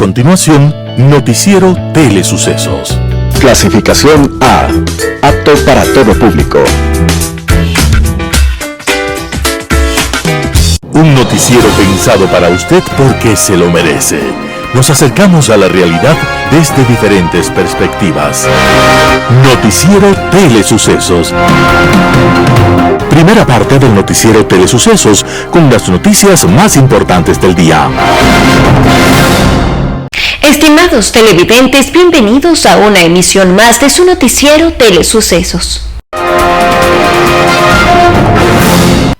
continuación, Noticiero Telesucesos. Clasificación A. Apto para todo público. Un noticiero pensado para usted porque se lo merece. Nos acercamos a la realidad desde diferentes perspectivas. Noticiero Telesucesos. Primera parte del Noticiero Telesucesos con las noticias más importantes del día. Estimados televidentes, bienvenidos a una emisión más de su Noticiero Telesucesos.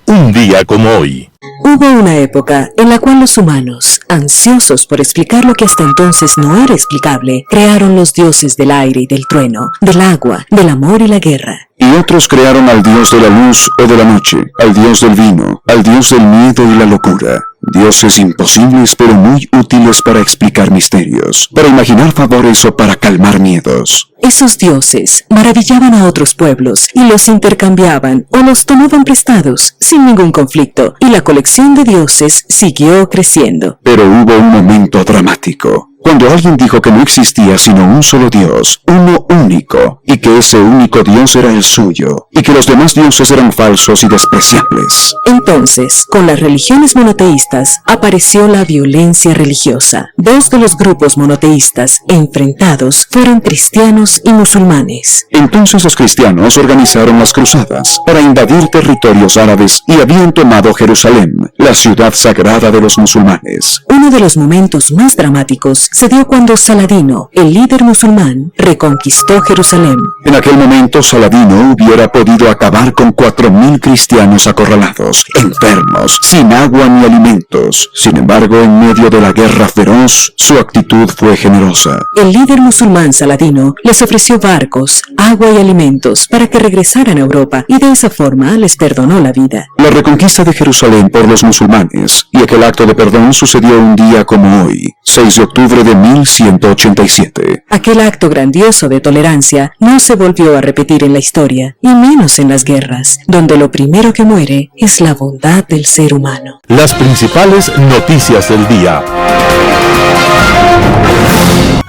Un día como hoy. Hubo una época en la cual los humanos, ansiosos por explicar lo que hasta entonces no era explicable, crearon los dioses del aire y del trueno, del agua, del amor y la guerra. Y otros crearon al dios de la luz o de la noche, al dios del vino, al dios del miedo y la locura. Dioses imposibles pero muy útiles para explicar misterios, para imaginar favores o para calmar miedos. Esos dioses maravillaban a otros pueblos y los intercambiaban o los tomaban prestados sin ningún conflicto, y la colección de dioses siguió creciendo. Pero hubo un momento dramático, cuando alguien dijo que no existía sino un solo Dios, uno único, y que ese único Dios era el suyo, y que los demás dioses eran falsos y despreciables. Entonces, con las religiones monoteístas, apareció la violencia religiosa. Dos de los grupos monoteístas enfrentados fueron cristianos y musulmanes. Entonces los cristianos organizaron las cruzadas para invadir territorios árabes y habían tomado Jerusalén, la ciudad sagrada de los musulmanes. Uno de los momentos más dramáticos se dio cuando Saladino, el líder musulmán, reconquistó Jerusalén. En aquel momento Saladino hubiera podido acabar con 4.000 cristianos acorralados, enfermos, sin agua ni alimentos. Sin embargo, en medio de la guerra feroz, su actitud fue generosa. El líder musulmán Saladino les ofreció barcos, agua y alimentos para que regresaran a Europa, y de esa forma les perdonó la vida. La reconquista de Jerusalén por los musulmanes y aquel acto de perdón sucedió un día como hoy, 6 de octubre de 1187. Aquel acto grandioso de tolerancia no se volvió a repetir en la historia, y menos en las guerras, donde lo primero que muere es la bondad del ser humano. Las principales noticias del día.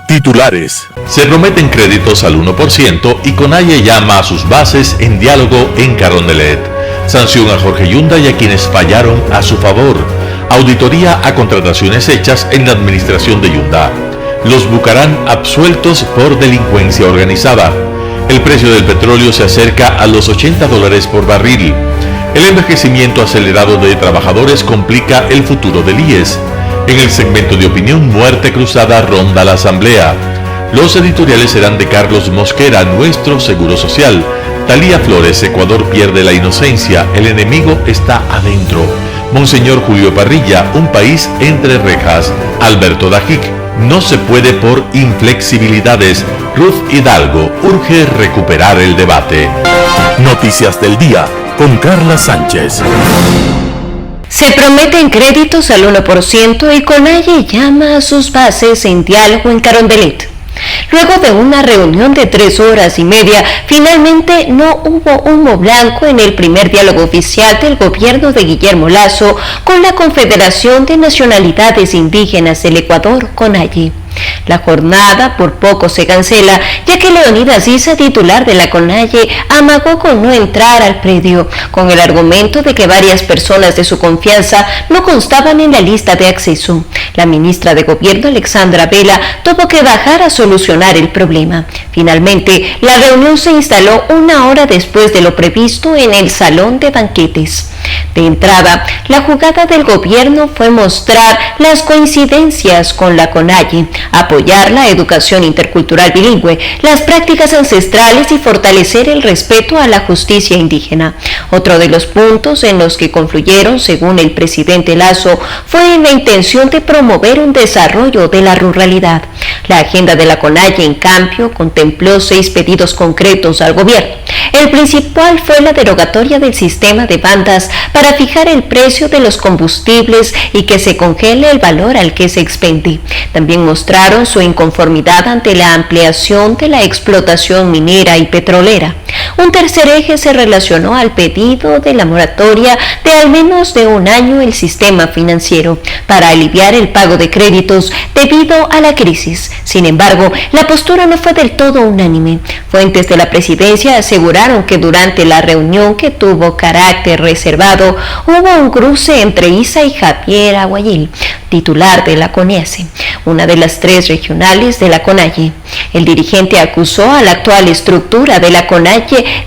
Titulares. Se prometen créditos al 1% y CONAIE llama a sus bases en diálogo en Carondelet. Sanción a Jorge Yunda y a quienes fallaron a su favor. Auditoría a contrataciones hechas en la administración de Yunda. Los Bucarán absueltos por delincuencia organizada. El precio del petróleo se acerca a los $80 por barril. El envejecimiento acelerado de trabajadores complica el futuro del IES. En el segmento de opinión, muerte cruzada ronda la asamblea. Los editoriales serán de Carlos Mosquera, Nuestro Seguro Social. Talía Flores, Ecuador pierde la inocencia, el enemigo está adentro. Monseñor Julio Parrilla, un país entre rejas. Alberto Dajic, no se puede por inflexibilidades. Ruth Hidalgo, urge recuperar el debate. Noticias del día con Carla Sánchez. Se prometen créditos al 1% y CONAIE llama a sus bases en diálogo en Carondelet. Luego de una reunión de 3 horas y media, finalmente no hubo humo blanco en el primer diálogo oficial del gobierno de Guillermo Lasso con la Confederación de Nacionalidades Indígenas del Ecuador, CONAIE. La jornada por poco se cancela, ya que Leonidas Issa, titular de la CONAIE, amagó con no entrar al predio, con el argumento de que varias personas de su confianza no constaban en la lista de acceso. La ministra de Gobierno, Alexandra Vela, tuvo que bajar a solucionar el problema. Finalmente, la reunión se instaló 1 hora después de lo previsto en el salón de banquetes. De entrada, la jugada del gobierno fue mostrar las coincidencias con la CONAIE, apoyar la educación intercultural bilingüe, las prácticas ancestrales y fortalecer el respeto a la justicia indígena. Otro de los puntos en los que confluyeron, según el presidente Lasso, fue en la intención de promover un desarrollo de la ruralidad. La agenda de la CONAIE, en cambio, contempló 6 pedidos concretos al gobierno. El principal fue la derogatoria del sistema de bandas para fijar el precio de los combustibles y que se congele el valor al que se expende. También mostraron su inconformidad ante la ampliación de la explotación minera y petrolera. Un tercer eje se relacionó al pedido de la moratoria de al menos de un año el sistema financiero para aliviar el pago de créditos debido a la crisis. Sin embargo, la postura no fue del todo unánime. Fuentes de la presidencia aseguraron que durante la reunión, que tuvo carácter reservado, hubo un cruce entre Isa y Javier Aguayil, titular de la CONEACE, una de las 3 regionales de la CONAIE. El dirigente acusó a la actual estructura de la CONAIE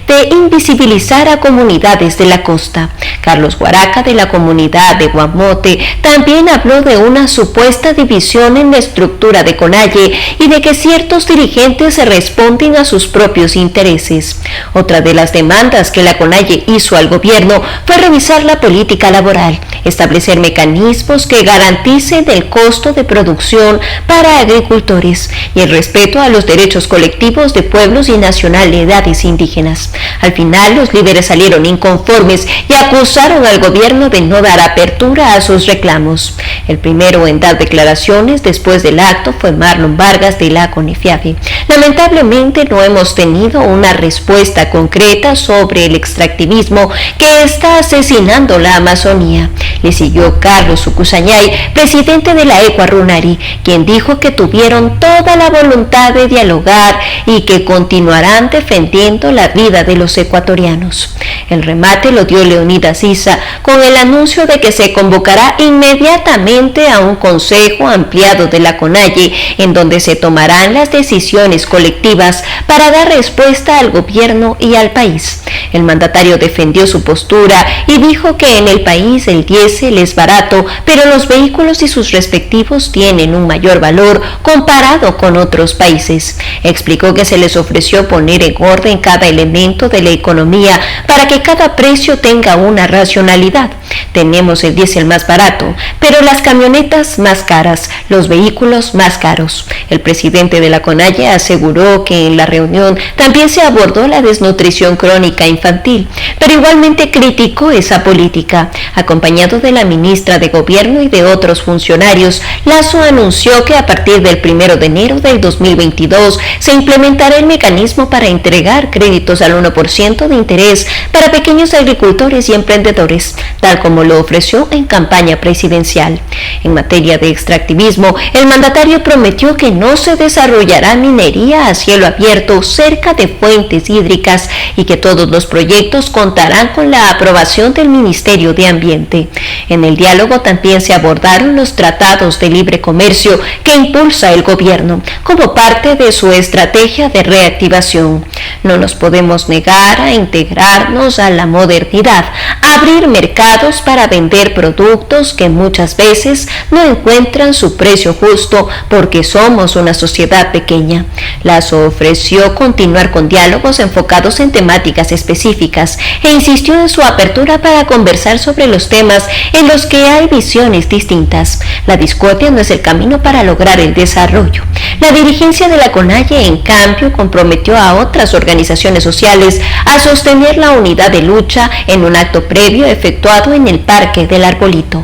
de invisibilizar a comunidades de la costa. Carlos Guaraca, de la comunidad de Guamote, también habló de una supuesta división en la estructura de CONAIE y de que ciertos dirigentes se responden a sus propios intereses. Otra de las demandas que la CONAIE hizo al gobierno fue revisar la política laboral, establecer mecanismos que garanticen el costo de producción para agricultores y el respeto a los derechos colectivos de pueblos y nacionalidades indígenas. Al final, los líderes salieron inconformes y acusaron al gobierno de no dar apertura a sus reclamos. El primero en dar declaraciones después del acto fue Marlon Vargas, de la CONEFIAFE. Lamentablemente no hemos tenido una respuesta concreta sobre el extractivismo que está asesinando la Amazonía. Le siguió Carlos Sucusañay, presidente de la Ecuarunari, quien dijo que tuvieron toda la voluntad de dialogar y que continuarán defendiendo la vida de los ecuatorianos. El remate lo dio Leonidas Issa con el anuncio de que se convocará inmediatamente a un consejo ampliado de la CONAIE, en donde se tomarán las decisiones colectivas para dar respuesta al gobierno y al país. El mandatario defendió su postura y dijo que en el país el diésel es barato, pero los vehículos y sus respectivos tienen un mayor valor comparado con otros países. Explicó que se les ofreció poner en orden cada elemento de la economía para que cada precio tenga una racionalidad. Tenemos el diésel más barato, pero las camionetas más caras, los vehículos más caros. El presidente de la CONAIE aseguró que en la reunión también se abordó la desnutrición crónica infantil, pero igualmente criticó esa política. Acompañado de la ministra de Gobierno y de otros funcionarios, Lasso anunció que a partir del 1 de enero del 2022 se implementará el mecanismo para entregar créditos al 1% de interés para pequeños agricultores y emprendedores, tal como lo ofreció en campaña presidencial. En materia de extractivismo, el mandatario prometió que no se desarrollará minería a cielo abierto cerca de fuentes hídricas y que todos los proyectos contarán con la aprobación del Ministerio de Ambiente. En el diálogo también se abordaron los tratados de libre comercio que impulsa el gobierno como parte de su estrategia de reactivación. No nos podemos negar a integrarnos a la modernidad, a abrir mercados para vender productos que muchas veces no encuentran su precio justo porque somos una sociedad pequeña. Lasso ofreció continuar con diálogos enfocados en temáticas específicas e insistió en su apertura para conversar sobre los temas en los que hay visiones distintas. La discordia no es el camino para lograr el desarrollo. La dirigencia de la CONAIE, en cambio, comprometió a otras organizaciones sociales a sostener la unidad de lucha en un acto previo efectuado en el Parque del Arbolito.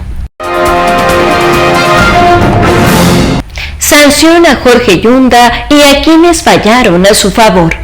Sanciona a Jorge Yunda y a quienes fallaron a su favor.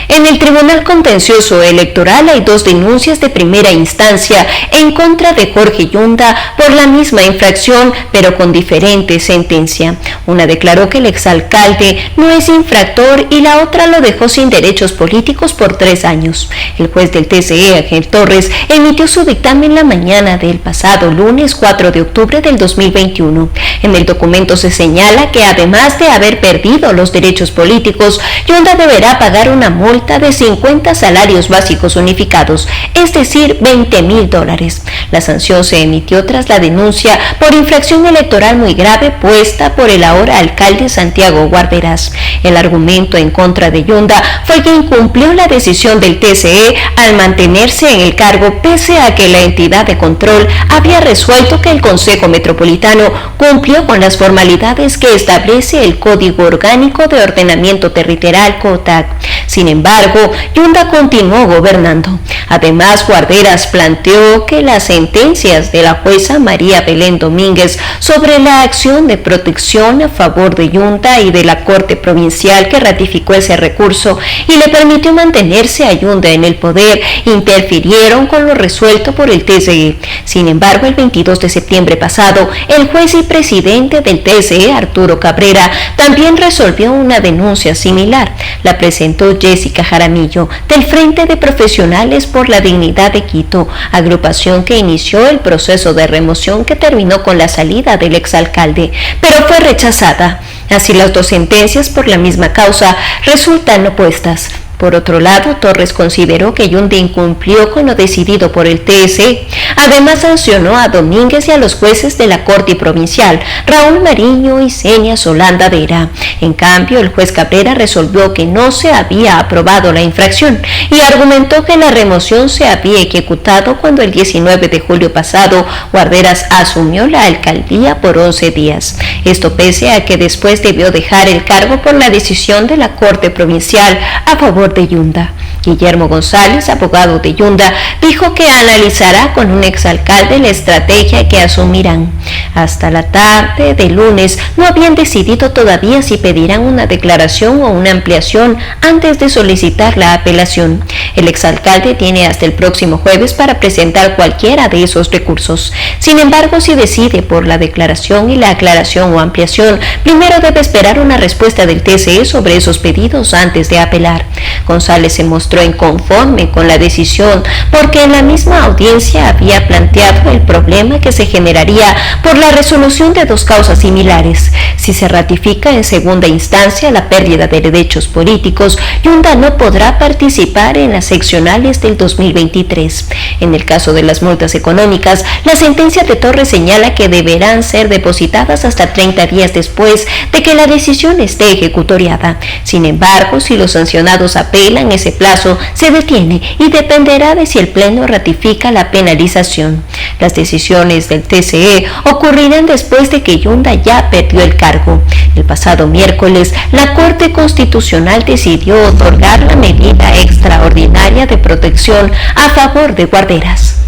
En el Tribunal Contencioso Electoral hay 2 denuncias de primera instancia en contra de Jorge Yunda por la misma infracción, pero con diferente sentencia. Una declaró que el exalcalde no es infractor y la otra lo dejó sin derechos políticos por 3 años. El juez del TCE, Ángel Torres, emitió su dictamen la mañana del pasado lunes 4 de octubre del 2021. En el documento se señala que además de haber perdido los derechos políticos, Yunda deberá pagar una multa de 50 salarios básicos unificados, es decir, $20,000. La sanción se emitió tras la denuncia por infracción electoral muy grave puesta por el ahora alcalde Santiago Guarderas. El argumento en contra de Yunda fue que incumplió la decisión del TCE al mantenerse en el cargo pese a que la entidad de control había resuelto que el Consejo Metropolitano cumplió con las formalidades que establece el Código Orgánico de Ordenamiento Territorial, COTAC. Sin embargo, Yunda continuó gobernando. Además, Guarderas planteó que las sentencias de la jueza María Belén Domínguez sobre la acción de protección a favor de Yunda y de la Corte Provincial que ratificó ese recurso y le permitió mantenerse a Yunda en el poder interfirieron con lo resuelto por el TSE. Sin embargo, el 22 de septiembre pasado, el juez y presidente del TSE, Arturo Cabrera, también resolvió una denuncia similar. La presentó Jessica Jaramillo, del Frente de Profesionales por la Dignidad de Quito, agrupación que inició el proceso de remoción que terminó con la salida del exalcalde, pero fue rechazada. Así, las dos sentencias por la misma causa resultan opuestas. Por otro lado, Torres consideró que Yunda incumplió con lo decidido por el TSE. Además, sancionó a Domínguez y a los jueces de la Corte Provincial, Raúl Mariño y Senia Solanda Vera. En cambio, el juez Cabrera resolvió que no se había aprobado la infracción y argumentó que la remoción se había ejecutado cuando el 19 de julio pasado Guarderas asumió la alcaldía por 11 días. Esto pese a que después debió dejar el cargo por la decisión de la Corte Provincial a favor de Yunda. Guillermo González, abogado de Yunda, dijo que analizará con un exalcalde la estrategia que asumirán. Hasta la tarde de lunes no habían decidido todavía si pedirán una declaración o una ampliación antes de solicitar la apelación. El exalcalde tiene hasta el próximo jueves para presentar cualquiera de esos recursos. Sin embargo, si decide por la declaración y la aclaración o ampliación, primero debe esperar una respuesta del TSE sobre esos pedidos antes de apelar. González se mostró inconforme con la decisión porque en la misma audiencia había planteado el problema que se generaría por la resolución de dos causas similares. Si se ratifica en segunda instancia la pérdida de derechos políticos, Yunda no podrá participar en las seccionales del 2023. En el caso de las multas económicas, la sentencia de Torres señala que deberán ser depositadas hasta 30 días después de que la decisión esté ejecutoriada. Sin embargo, si los sancionados apelan, ese plazo se detiene y dependerá de si el Pleno ratifica la penalización. Las decisiones del TSE ocurrirán después de que Yunda ya perdió el cargo. El pasado miércoles, la Corte Constitucional decidió otorgar la medida extraordinaria de protección a favor de Guarderas.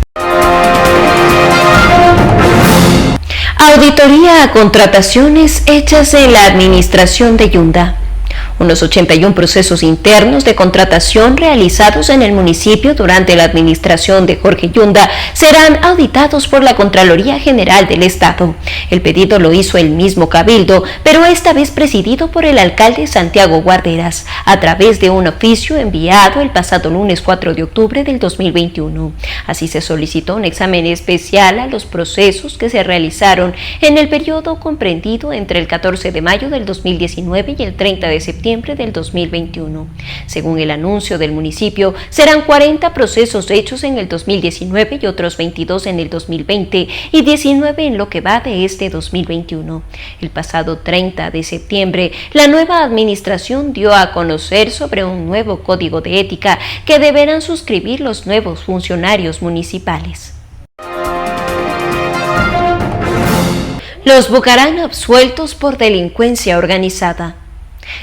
Auditoría a contrataciones hechas en la administración de Yunda. Unos 81 procesos internos de contratación realizados en el municipio durante la administración de Jorge Yunda serán auditados por la Contraloría General del Estado. El pedido lo hizo el mismo Cabildo, pero esta vez presidido por el alcalde Santiago Guarderas, a través de un oficio enviado el pasado lunes 4 de octubre del 2021. Así se solicitó un examen especial a los procesos que se realizaron en el periodo comprendido entre el 14 de mayo del 2019 y el 30 de septiembre del 2021. Según el anuncio del municipio, serán 40 procesos hechos en el 2019 y otros 22 en el 2020 y 19 en lo que va de este 2021. El pasado 30 de septiembre, la nueva administración dio a conocer sobre un nuevo código de ética que deberán suscribir los nuevos funcionarios municipales. Los Bucaram absueltos por delincuencia organizada.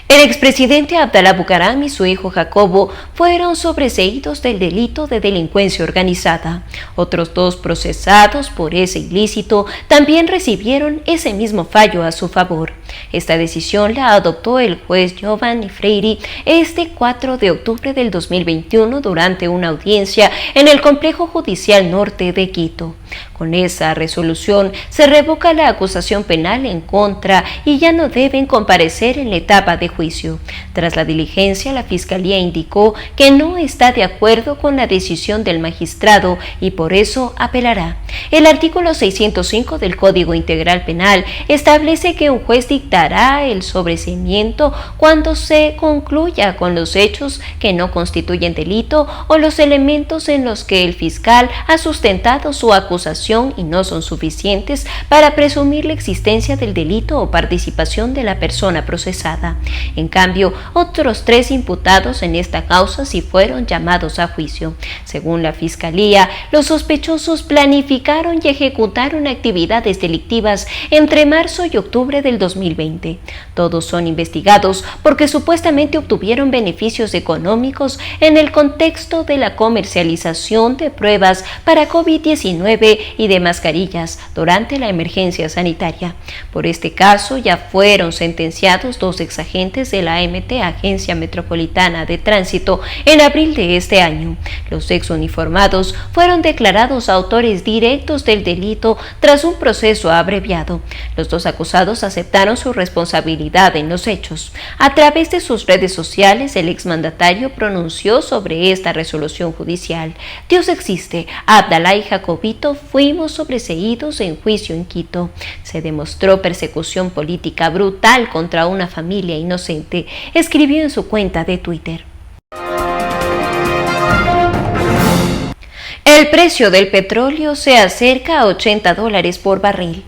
El expresidente Abdalá Bucaram y su hijo Jacobo fueron sobreseídos del delito de delincuencia organizada. Otros dos procesados por ese ilícito también recibieron ese mismo fallo a su favor. Esta decisión la adoptó el juez Giovanni Freire este 4 de octubre del 2021 durante una audiencia en el Complejo Judicial Norte de Quito. Con esa resolución se revoca la acusación penal en contra y ya no deben comparecer en la etapa de juicio. Tras la diligencia, la Fiscalía indicó que no está de acuerdo con la decisión del magistrado y por eso apelará. El artículo 605 del Código Integral Penal establece que un juez dictará el sobreseimiento cuando se concluya con los hechos que no constituyen delito o los elementos en los que el fiscal ha sustentado su acusación y no son suficientes para presumir la existencia del delito o participación de la persona procesada. En cambio, otros 3 imputados en esta causa sí fueron llamados a juicio. Según la Fiscalía, los sospechosos planificaron y ejecutaron actividades delictivas entre marzo y octubre del 2020 2020. Todos son investigados porque supuestamente obtuvieron beneficios económicos en el contexto de la comercialización de pruebas para COVID-19 y de mascarillas durante la emergencia sanitaria. Por este caso ya fueron sentenciados 2 exagentes de la AMT, Agencia Metropolitana de Tránsito, en abril de este año. Los exuniformados fueron declarados autores directos del delito tras un proceso abreviado. Los 2 acusados aceptaron su responsabilidad en los hechos. A través de sus redes sociales, el exmandatario pronunció sobre esta resolución judicial: Dios existe, Abdalá y Jacobito fuimos sobreseídos en juicio en Quito. Se demostró persecución política brutal contra una familia inocente, escribió en su cuenta de Twitter. El precio del petróleo se acerca a $80 por barril.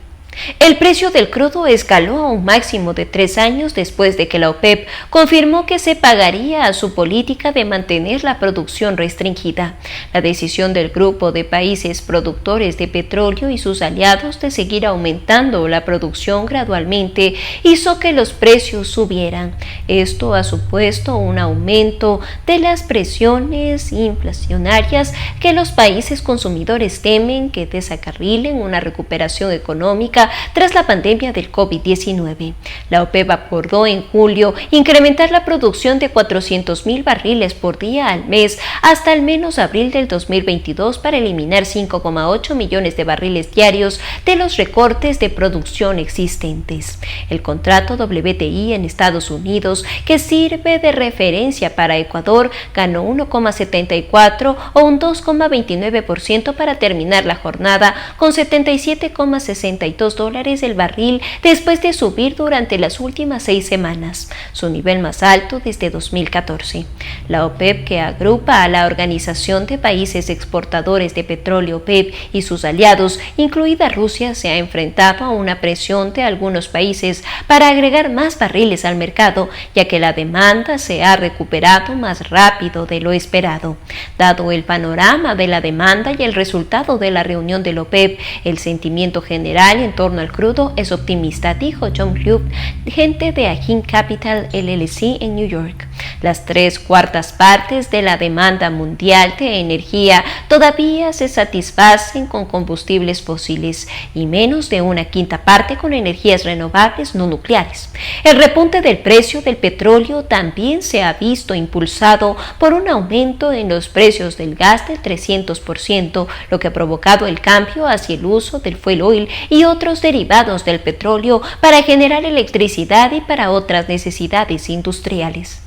El precio del crudo escaló a un máximo de 3 años después de que la OPEP confirmó que se pagaría a su política de mantener la producción restringida. La decisión del grupo de países productores de petróleo y sus aliados de seguir aumentando la producción gradualmente hizo que los precios subieran. Esto ha supuesto un aumento de las presiones inflacionarias que los países consumidores temen que desacarrilen una recuperación económica tras la pandemia del COVID-19. La OPEP acordó en julio incrementar la producción de 400,000 barriles por día al mes hasta al menos abril del 2022 para eliminar 5,8 millones de barriles diarios de los recortes de producción existentes. El contrato WTI en Estados Unidos, que sirve de referencia para Ecuador, ganó 1,74 o un 2,29% para terminar la jornada con $77,62 el barril después de subir durante las últimas 6 semanas, su nivel más alto desde 2014. La OPEP, que agrupa a la Organización de Países Exportadores de Petróleo OPEP y sus aliados, incluida Rusia, se ha enfrentado a una presión de algunos países para agregar más barriles al mercado, ya que la demanda se ha recuperado más rápido de lo esperado. Dado el panorama de la demanda y el resultado de la reunión de la OPEP, el sentimiento general en torno al crudo es optimista, dijo John Club, gerente de Agin Capital LLC en New York. Las 3/4 partes de la demanda mundial de energía todavía se satisfacen con combustibles fósiles y menos de 1/5 parte con energías renovables no nucleares. El repunte del precio del petróleo también se ha visto impulsado por un aumento en los precios del gas del 300%, lo que ha provocado el cambio hacia el uso del fuel oil y otros derivados del petróleo para generar electricidad y para otras necesidades industriales.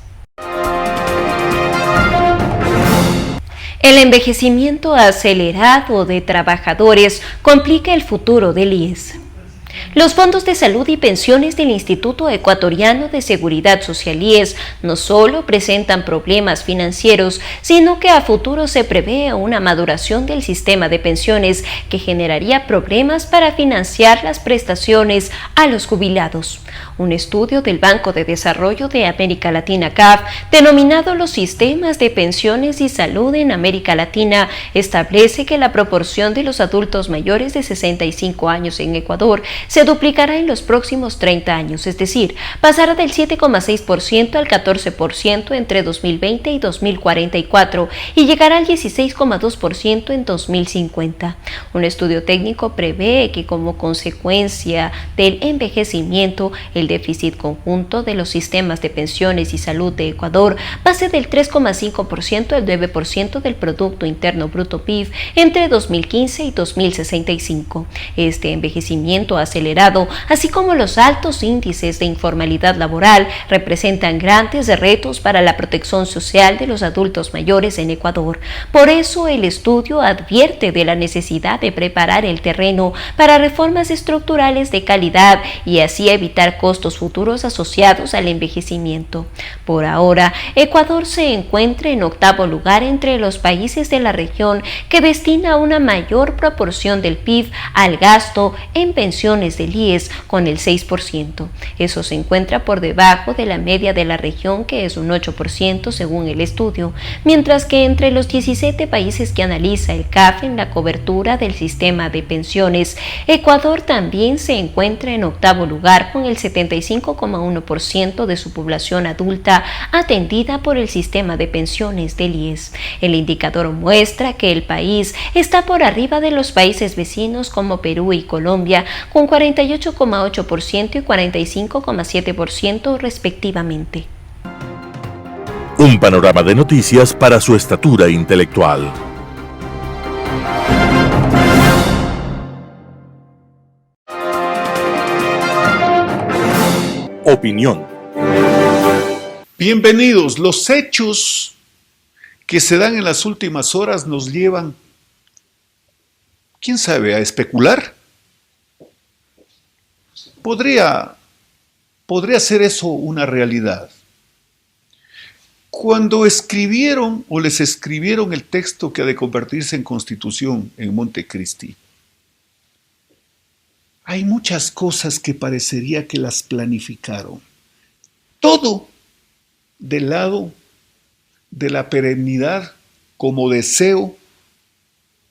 El envejecimiento acelerado de trabajadores complica el futuro del IES. Los fondos de salud y pensiones del Instituto Ecuatoriano de Seguridad Social IES no solo presentan problemas financieros, sino que a futuro se prevé una maduración del sistema de pensiones que generaría problemas para financiar las prestaciones a los jubilados. Un estudio del Banco de Desarrollo de América Latina, CAF, denominado Los sistemas de pensiones y salud en América Latina, establece que la proporción de los adultos mayores de 65 años en Ecuador se duplicará en los próximos 30 años, es decir, pasará del 7,6% al 14% entre 2020 y 2044 y llegará al 16,2% en 2050. Un estudio técnico prevé que como consecuencia del envejecimiento, el déficit conjunto de los sistemas de pensiones y salud de Ecuador pase del 3,5% al 9% del Producto Interno Bruto PIB entre 2015 y 2065. Este envejecimiento acelerado, así como los altos índices de informalidad laboral, representan grandes retos para la protección social de los adultos mayores en Ecuador. Por eso, el estudio advierte de la necesidad de preparar el terreno para reformas estructurales de calidad y así evitar costos futuros asociados al envejecimiento. Por ahora, Ecuador se encuentra en 8º lugar entre los países de la región que destina una mayor proporción del PIB al gasto en pensiones pensiones del IES con el 6%. Eso se encuentra por debajo de la media de la región, que es un 8% según el estudio, mientras que entre los 17 países que analiza el CAF en la cobertura del sistema de pensiones, Ecuador también se encuentra en octavo lugar con el 75,1% de su población adulta atendida por el sistema de pensiones del IES. El indicador muestra que el país está por arriba de los países vecinos como Perú y Colombia, con 48,8% y 45,7% respectivamente. Un panorama de noticias para su estatura intelectual. Opinión. Bienvenidos. Los hechos que se dan en las últimas horas nos llevan, quién sabe, a especular. Podría ser eso una realidad. Cuando escribieron o les escribieron el texto que ha de convertirse en Constitución en Montecristi, hay muchas cosas que parecería que las planificaron. Todo del lado de la perennidad como deseo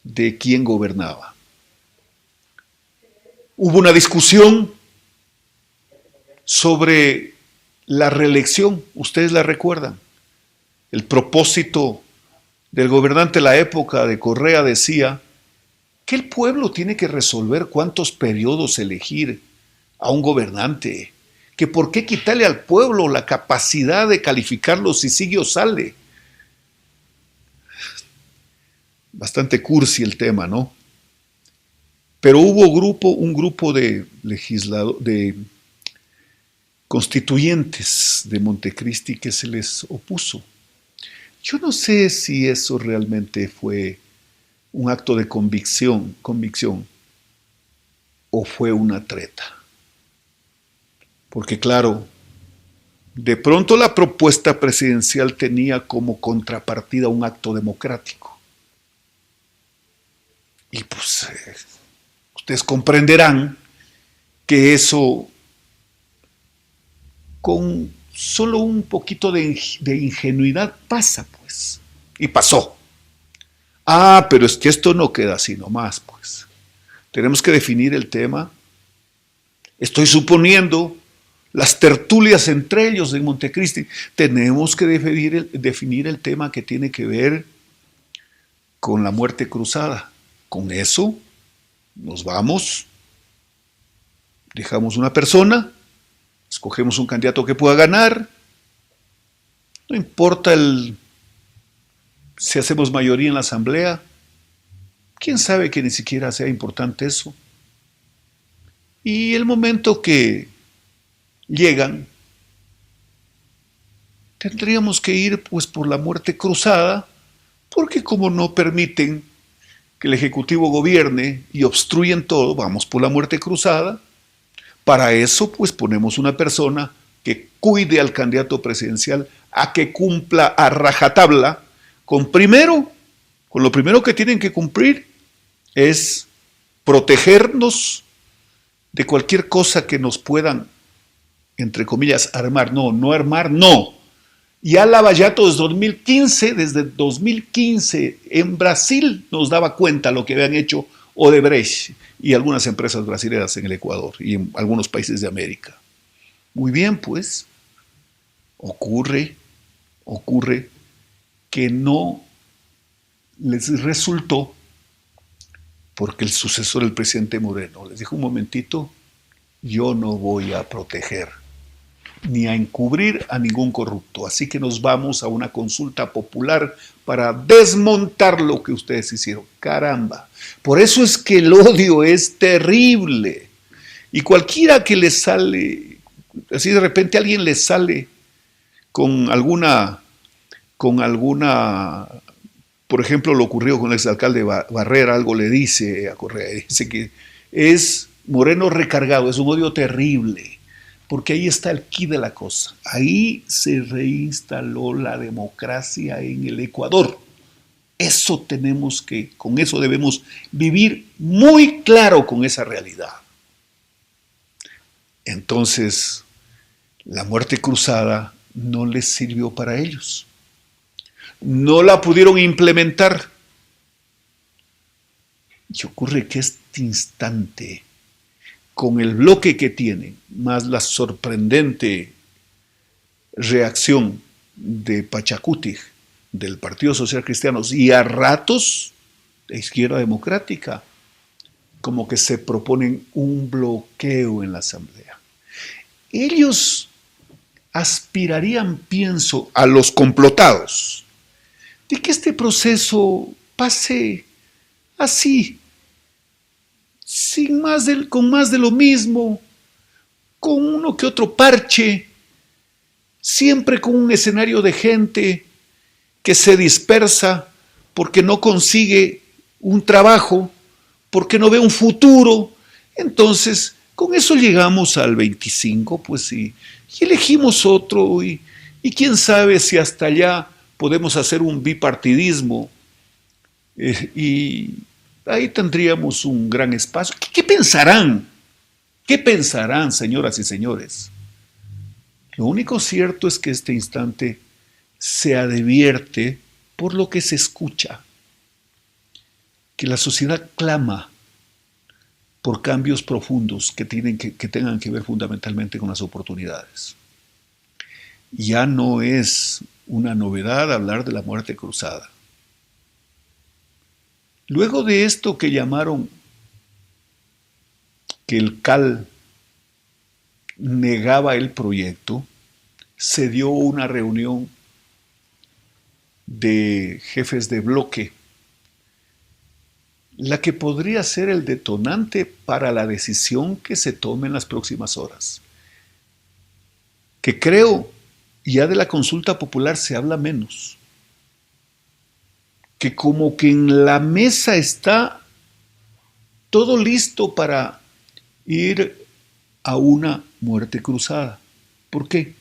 de quien gobernaba. Hubo una discusión sobre la reelección, ustedes la recuerdan. El propósito del gobernante de la época de Correa decía que el pueblo tiene que resolver cuántos periodos elegir a un gobernante, que por qué quitarle al pueblo la capacidad de calificarlo si sigue o sale. Bastante cursi el tema, ¿no? Pero hubo un grupo de constituyentes de Montecristi que se les opuso. Yo no sé si eso realmente fue un acto de convicción o fue una treta. Porque claro, de pronto la propuesta presidencial tenía como contrapartida un acto democrático. Y pues ustedes comprenderán que eso, con solo un poquito de ingenuidad, pasa, pues. Y pasó. Pero es que esto no queda así nomás, pues. Tenemos que definir el tema. Estoy suponiendo las tertulias entre ellos en Montecristi. Tenemos que definir el tema que tiene que ver con la muerte cruzada. Con eso nos vamos, dejamos una persona, escogemos un candidato que pueda ganar, no importa si hacemos mayoría en la asamblea, quién sabe que ni siquiera sea importante eso. Y el momento que llegan, tendríamos que ir pues por la muerte cruzada, porque como no permiten que el Ejecutivo gobierne y obstruyen todo, vamos por la muerte cruzada. Para eso, pues ponemos una persona que cuide al candidato presidencial a que cumpla a rajatabla con lo primero que tienen que cumplir es protegernos de cualquier cosa que nos puedan, entre comillas, armar. No armar. Ya Lavallato desde 2015 en Brasil nos daba cuenta lo que habían hecho Odebrecht y algunas empresas brasileñas en el Ecuador y en algunos países de América. Muy bien, pues, ocurre que no les resultó porque el sucesor del presidente Moreno les dijo: un momentito, yo no voy a proteger ni a encubrir a ningún corrupto, así que nos vamos a una consulta popular para desmontar lo que ustedes hicieron. Caramba, por eso es que el odio es terrible, y cualquiera que le sale, así de repente alguien le sale con alguna, por ejemplo, lo ocurrido con el exalcalde Barrera, algo le dice a Correa, dice que es Moreno recargado, es un odio terrible. Porque ahí está el quid de la cosa. Ahí se reinstaló la democracia en el Ecuador. Con eso debemos vivir muy claro con esa realidad. Entonces, la muerte cruzada no les sirvió para ellos. No la pudieron implementar. Y ocurre que este instante, con el bloque que tienen, más la sorprendente reacción de Pachacuti, del Partido Social Cristiano, y a ratos de Izquierda Democrática, como que se proponen un bloqueo en la Asamblea. Ellos aspirarían, pienso, a los complotados, de que este proceso pase así, con más de lo mismo, con uno que otro parche, siempre con un escenario de gente que se dispersa porque no consigue un trabajo, porque no ve un futuro. Entonces, con eso llegamos al 25, pues y elegimos otro, y quién sabe si hasta allá podemos hacer un bipartidismo, y ahí tendríamos un gran espacio. ¿Qué pensarán? ¿Qué pensarán, señoras y señores? Lo único cierto es que este instante se advierte por lo que se escucha, que la sociedad clama por cambios profundos que tengan que ver fundamentalmente con las oportunidades. Ya no es una novedad hablar de la muerte cruzada. Luego de esto que llamaron que el CAL negaba el proyecto, se dio una reunión de jefes de bloque, la que podría ser el detonante para la decisión que se tome en las próximas horas. Que creo, ya de la consulta popular se habla menos, que como que en la mesa está todo listo para ir a una muerte cruzada. ¿Por qué?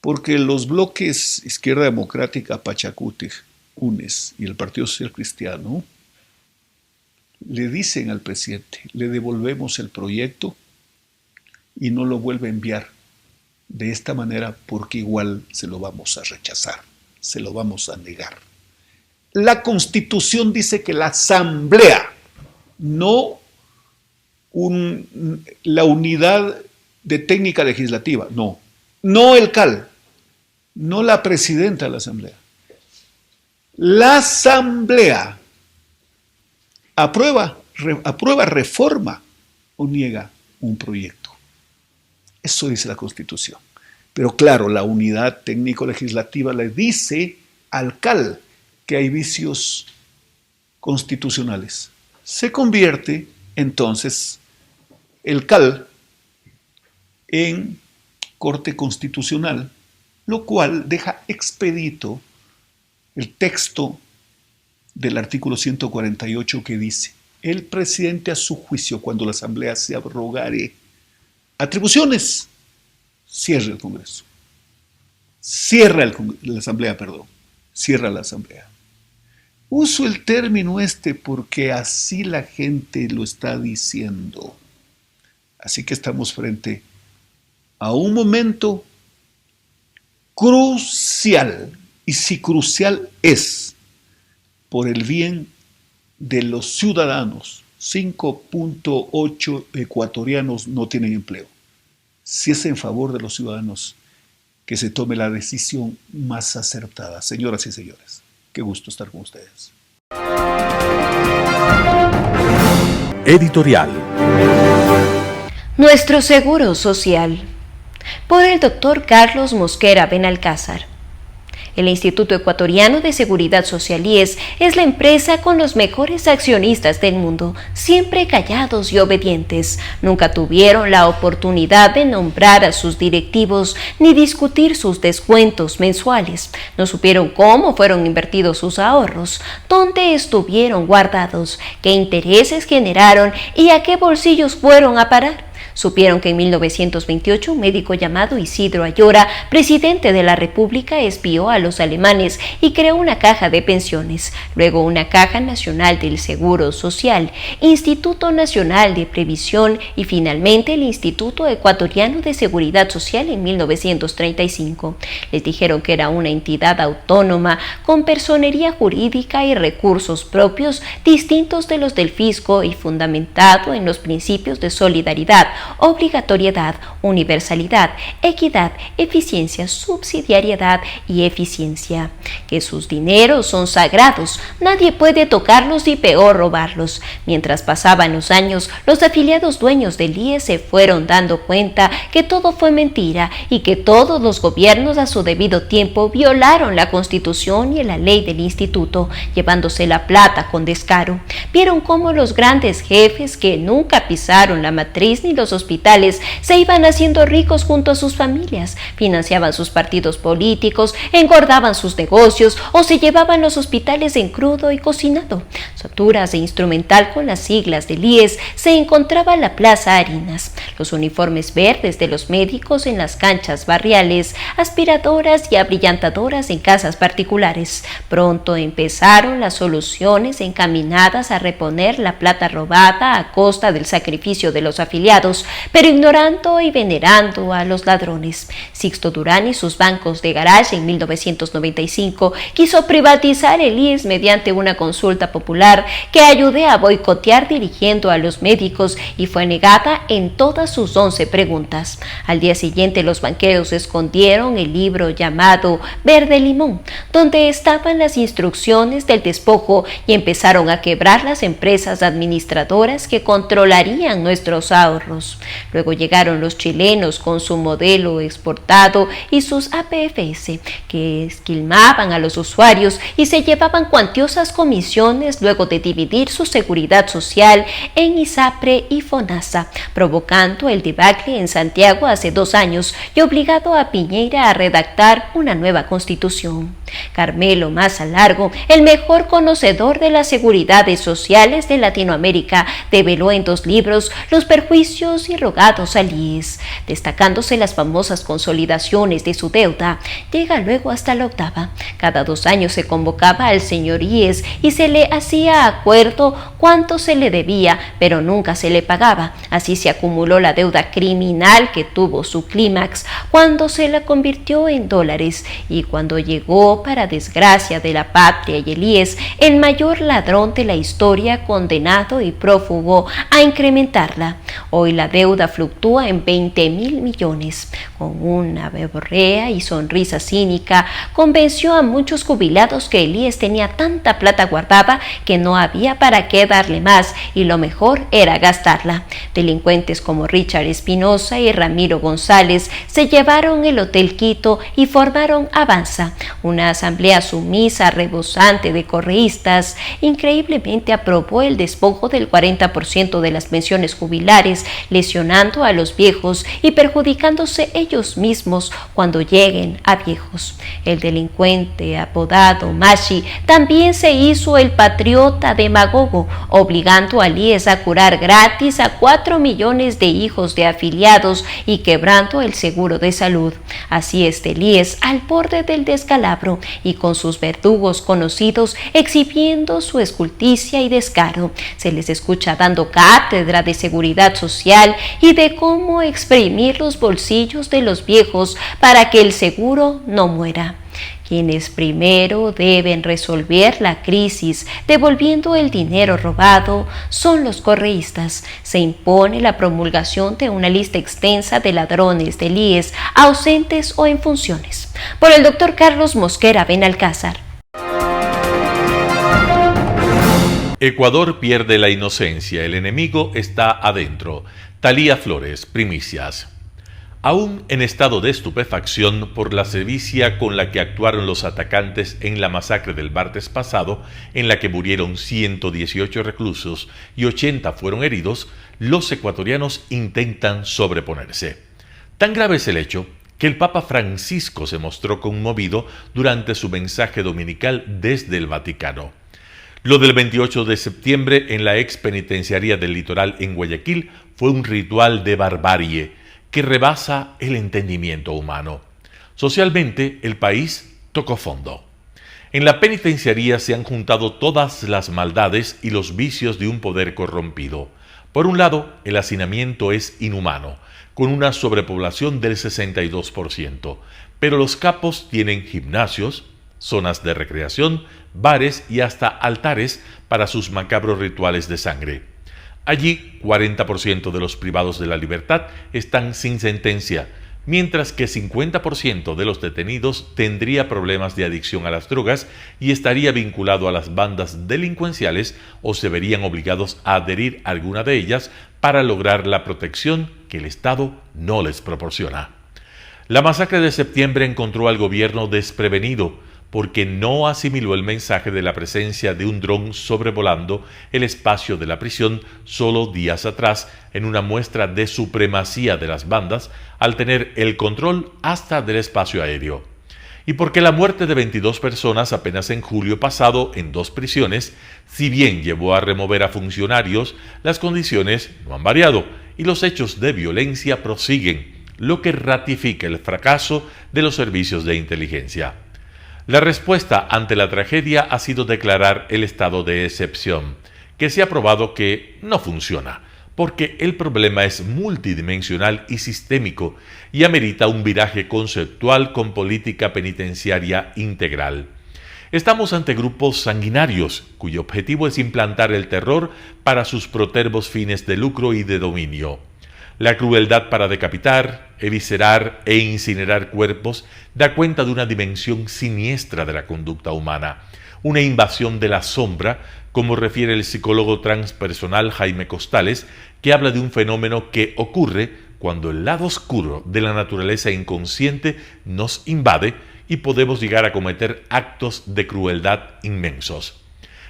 Porque los bloques Izquierda Democrática, Pachacuti, UNES y el Partido Social Cristiano le dicen al presidente, le devolvemos el proyecto y no lo vuelve a enviar de esta manera porque igual se lo vamos a rechazar, se lo vamos a negar. La Constitución dice que la Asamblea, no la unidad de técnica legislativa, no el CAL, no la presidenta de la Asamblea. La Asamblea aprueba, reforma o niega un proyecto. Eso dice la Constitución. Pero claro, la unidad técnico-legislativa le dice al CAL que hay vicios constitucionales. Se convierte entonces el CAL en Corte Constitucional, lo cual deja expedito el texto del artículo 148 que dice: el presidente a su juicio, cuando la Asamblea se abrogare atribuciones, cierra el Congreso. Cierra la Asamblea. Uso el término porque así la gente lo está diciendo. Así que estamos frente a un momento crucial. Y si crucial es por el bien de los ciudadanos, 5.8 ecuatorianos no tienen empleo. Si es en favor de los ciudadanos, que se tome la decisión más acertada. Señoras y señores, qué gusto estar con ustedes. Editorial. Nuestro Seguro Social, por el Dr. Carlos Mosquera Benalcázar. El Instituto Ecuatoriano de Seguridad Social IES es la empresa con los mejores accionistas del mundo, siempre callados y obedientes. Nunca tuvieron la oportunidad de nombrar a sus directivos ni discutir sus descuentos mensuales. No supieron cómo fueron invertidos sus ahorros, dónde estuvieron guardados, qué intereses generaron y a qué bolsillos fueron a parar. Supieron que en 1928 un médico llamado Isidro Ayora, presidente de la República, espió a los alemanes y creó una caja de pensiones, luego una Caja Nacional del Seguro Social, Instituto Nacional de Previsión y finalmente el Instituto Ecuatoriano de Seguridad Social en 1935. Les dijeron que era una entidad autónoma con personería jurídica y recursos propios distintos de los del fisco y fundamentado en los principios de solidaridad, obligatoriedad, universalidad, equidad, eficiencia, subsidiariedad y eficiencia. Que sus dineros son sagrados, nadie puede tocarlos y peor robarlos. Mientras pasaban los años, los afiliados dueños del IES se fueron dando cuenta que todo fue mentira y que todos los gobiernos a su debido tiempo violaron la Constitución y la ley del instituto, llevándose la plata con descaro. Vieron cómo los grandes jefes que nunca pisaron la matriz ni los hospitales se iban haciendo ricos junto a sus familias, financiaban sus partidos políticos, engordaban sus negocios o se llevaban los hospitales en crudo y cocinado. Soturas de instrumental con las siglas del IES se encontraba la Plaza Harinas, los uniformes verdes de los médicos en las canchas barriales, aspiradoras y abrillantadoras en casas particulares. Pronto empezaron las soluciones encaminadas a reponer la plata robada a costa del sacrificio de los afiliados, pero ignorando y venerando a los ladrones. Sixto Durán y sus bancos de garage en 1995 quiso privatizar el IES mediante una consulta popular que ayudé a boicotear dirigiendo a los médicos y fue negada en todas sus 11 preguntas. Al día siguiente los banqueros escondieron el libro llamado Verde Limón, donde estaban las instrucciones del despojo y empezaron a quebrar las empresas administradoras que controlarían nuestros ahorros. Luego llegaron los chilenos con su modelo exportado y sus APFS, que esquilmaban a los usuarios y se llevaban cuantiosas comisiones luego de dividir su seguridad social en ISAPRE y FONASA, provocando el debacle en Santiago hace 2 años y obligado a Piñera a redactar una nueva constitución. Carmelo Maza Largo, el mejor conocedor de las seguridades sociales de Latinoamérica, develó en 2 libros los perjuicios irrogados al IES, destacándose las famosas consolidaciones de su deuda. Llega luego hasta la 8ª. Cada 2 años se convocaba al señor IES y se le hacía acuerdo cuánto se le debía, pero nunca se le pagaba. Así se acumuló la deuda criminal que tuvo su clímax cuando se la convirtió en dólares y cuando llegó, para desgracia de la patria y el IES, el mayor ladrón de la historia, condenado y prófugo a incrementarla. Hoy la deuda fluctúa en 20.000 millones. Con una verborrea y sonrisa cínica, convenció a muchos jubilados que el IES tenía tanta plata guardada que no había para qué darle más y lo mejor era gastarla. Delincuentes como Richard Espinosa y Ramiro González se llevaron el Hotel Quito y formaron Avanza, una asamblea sumisa, rebosante de correístas. Increíblemente aprobó el despojo del 40% de las pensiones jubilares, lesionando a los viejos y perjudicándose ellos mismos cuando lleguen a viejos. El delincuente apodado Mashi también se hizo el patriota demagogo, obligando al IES a curar gratis a 4 millones de hijos de afiliados y quebrando el seguro de salud. Así está el IES al borde del descalabro y con sus verdugos conocidos exhibiendo su esculticia y descaro. Se les escucha dando cátedra de seguridad social y de cómo exprimir los bolsillos de los viejos para que el seguro no muera. Quienes primero deben resolver la crisis devolviendo el dinero robado son los correístas. Se impone la promulgación de una lista extensa de ladrones del IES ausentes o en funciones. Por el doctor Carlos Mosquera Benalcázar. Ecuador pierde la inocencia, el enemigo está adentro. Talía Flores, primicias. Aún en estado de estupefacción por la sevicia con la que actuaron los atacantes en la masacre del martes pasado, en la que murieron 118 reclusos y 80 fueron heridos, los ecuatorianos intentan sobreponerse. Tan grave es el hecho que el Papa Francisco se mostró conmovido durante su mensaje dominical desde el Vaticano. Lo del 28 de septiembre en la ex penitenciaría del Litoral en Guayaquil fue un ritual de barbarie que rebasa el entendimiento humano. Socialmente, el país tocó fondo. En la penitenciaría se han juntado todas las maldades y los vicios de un poder corrompido. Por un lado, el hacinamiento es inhumano, con una sobrepoblación del 62%, pero los capos tienen gimnasios, zonas de recreación, bares y hasta altares para sus macabros rituales de sangre. Allí, 40% de los privados de la libertad están sin sentencia, mientras que 50% de los detenidos tendría problemas de adicción a las drogas y estaría vinculado a las bandas delincuenciales o se verían obligados a adherir a alguna de ellas para lograr la protección que el Estado no les proporciona. La masacre de septiembre encontró al gobierno desprevenido porque no asimiló el mensaje de la presencia de un dron sobrevolando el espacio de la prisión solo días atrás en una muestra de supremacía de las bandas al tener el control hasta del espacio aéreo. Y porque la muerte de 22 personas apenas en julio pasado en 2 prisiones, si bien llevó a remover a funcionarios, las condiciones no han variado y los hechos de violencia prosiguen, lo que ratifica el fracaso de los servicios de inteligencia. La respuesta ante la tragedia ha sido declarar el estado de excepción, que se ha probado que no funciona, porque el problema es multidimensional y sistémico y amerita un viraje conceptual con política penitenciaria integral. Estamos ante grupos sanguinarios, cuyo objetivo es implantar el terror para sus protervos fines de lucro y de dominio. La crueldad para decapitar, eviscerar e incinerar cuerpos da cuenta de una dimensión siniestra de la conducta humana, una invasión de la sombra, como refiere el psicólogo transpersonal Jaime Costales, que habla de un fenómeno que ocurre cuando el lado oscuro de la naturaleza inconsciente nos invade y podemos llegar a cometer actos de crueldad inmensos.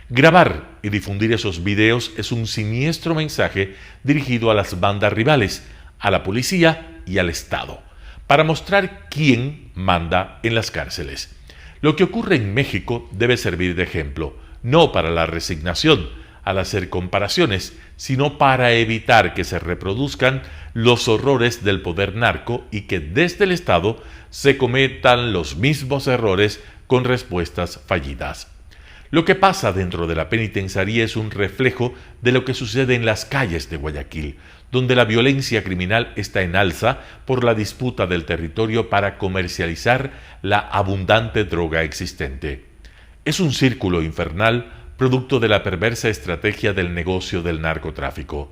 Grabar y difundir esos videos es un siniestro mensaje dirigido a las bandas rivales, a la policía y al Estado, para mostrar quién manda en las cárceles. Lo que ocurre en México debe servir de ejemplo, no para la resignación al hacer comparaciones, sino para evitar que se reproduzcan los horrores del poder narco y que desde el Estado se cometan los mismos errores con respuestas fallidas. Lo que pasa dentro de la penitenciaría es un reflejo de lo que sucede en las calles de Guayaquil, donde la violencia criminal está en alza por la disputa del territorio para comercializar la abundante droga existente. Es un círculo infernal producto de la perversa estrategia del negocio del narcotráfico.